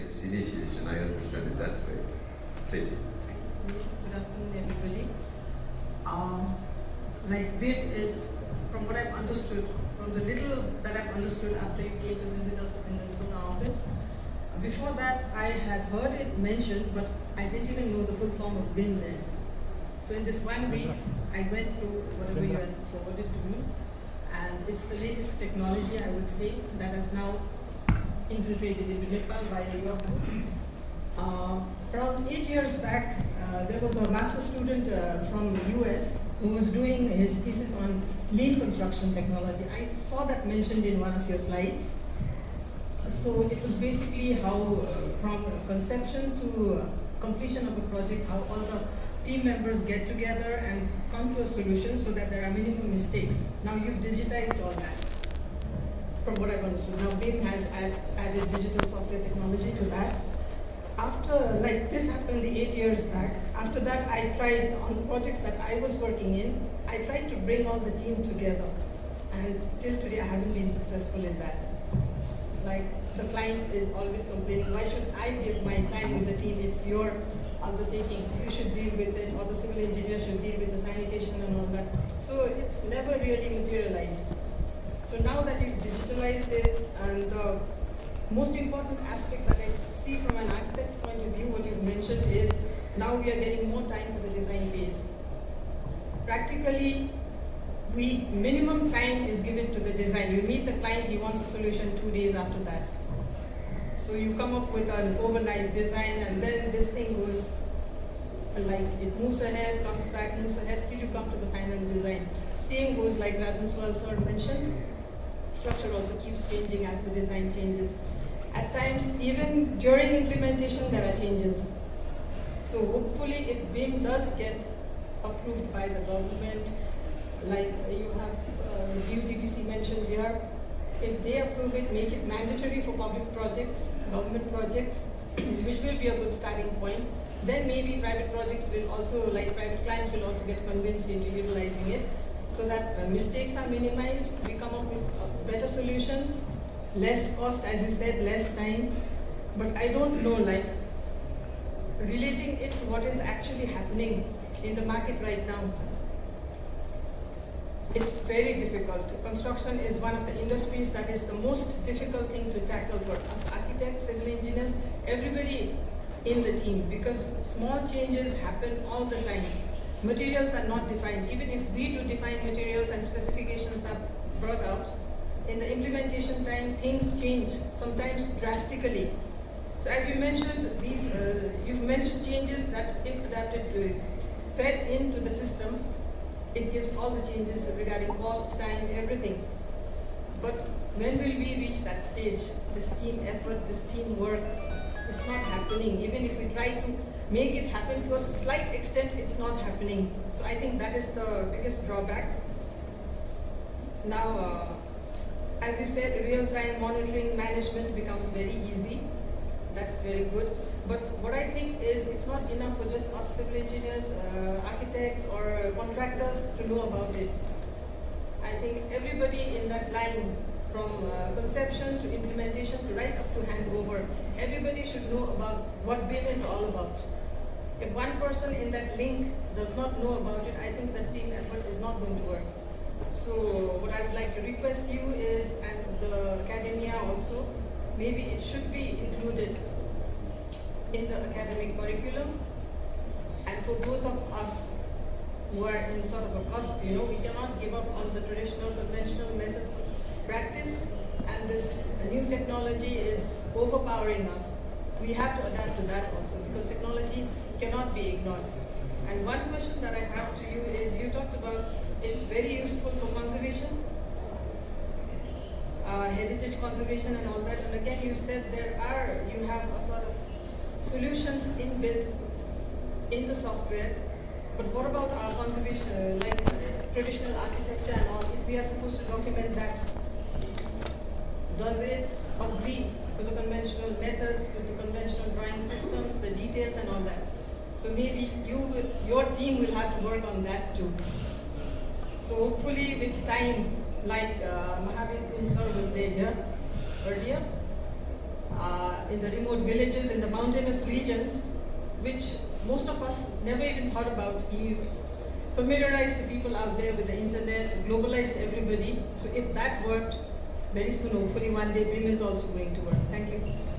its initiation. I understand it that way. Please. Thank you so much. Good afternoon, everybody. Like BIM is, from what I've understood, from the little that I've understood after you came to visit us in the SONA office. Before that, I had heard it mentioned, but I didn't even know the full form of BIM then. So in this 1 week, I went through whatever you had forwarded to me, and it's the latest technology, I would say, that has now infiltrated into Nepal via your book. Around 8 years back, there was a master student from the US who was doing his thesis on lean construction technology. I saw that mentioned in one of your slides. So it was basically how from conception to completion of a project, how all the team members get together and come to a solution so that there are minimum mistakes. Now you've digitized all that, from what I've understood. Now BIM has added digital software technology to that. After, like this happened 8 years back, after that I tried, on the projects that I was working in, I tried to bring all the team together. And till today I haven't been successful in that. Like the client is always complaining, why should I give my time with the team? It's your undertaking, you should deal with it, or the civil engineer should deal with the sanitation and all that. So it's never really materialized. So now that you've digitalized it, and the most important aspect that I see from an architect's point of view, what you've mentioned is, now we are getting more time for the design phase. Practically, minimum time is given to the design. You meet the client, he wants a solution 2 days after that. So you come up with an overnight design, and then this thing goes, like it moves ahead, comes back, moves ahead, till you come to the final design. Same goes like Rajan Swal sir mentioned. Structure also keeps changing as the design changes. At times, even during implementation, there are changes. So hopefully, if BIM does get approved by the government, like you have DUBDC mentioned here, if they approve it, make it mandatory for public projects, government projects, which will be a good starting point, then maybe private projects will also, like private clients will also get convinced into utilizing it, so that mistakes are minimized, we come up with better solutions, less cost, as you said, less time. But I don't know, like, relating it to what is actually happening in the market right now, it's very difficult. Construction is one of the industries that is the most difficult thing to tackle for us architects, civil engineers, everybody in the team, because small changes happen all the time. Materials are not defined. Even if we do define materials and specifications are brought out, in the implementation time, things change, sometimes drastically. So as you mentioned, you've mentioned changes that if adapted to fed into the system, it gives all the changes regarding cost, time, everything. But when will we reach that stage? This team effort, this team work, it's not happening. Even if we try to make it happen to a slight extent, it's not happening. So I think that is the biggest drawback. Now, as you said, real-time monitoring management becomes very easy. That's very good. But what I think is, it's not enough for just us civil engineers, architects, or contractors to know about it. I think everybody in that line, from conception to implementation to right up to handover, everybody should know about what BIM is all about. If one person in that link does not know about it, I think the team effort is not going to work. So what I would like to request you is, and the academia also, maybe it should be included in the academic curriculum. And for those of us who are in sort of a cusp, we cannot give up on the traditional, conventional methods of practice, and this new technology is overpowering us. We have to adapt to that also, because technology cannot be ignored. And one question that I have to you is, you talked about it's very useful for conservation, heritage conservation and all that, and again you said you have a sort of solutions inbuilt in the software, but what about our conservation, like traditional architecture and all? If we are supposed to document that, does it agree to the conventional methods, to the conventional drawing systems, the details and all that? So maybe your team will have to work on that too. So hopefully with time, like Mahavir Kun sir was there here earlier, in the remote villages, in the mountainous regions, which most of us never even thought about. He familiarized the people out there with the internet, globalized everybody. So if that worked, very soon, hopefully one day, BIM is also going to work. Thank you.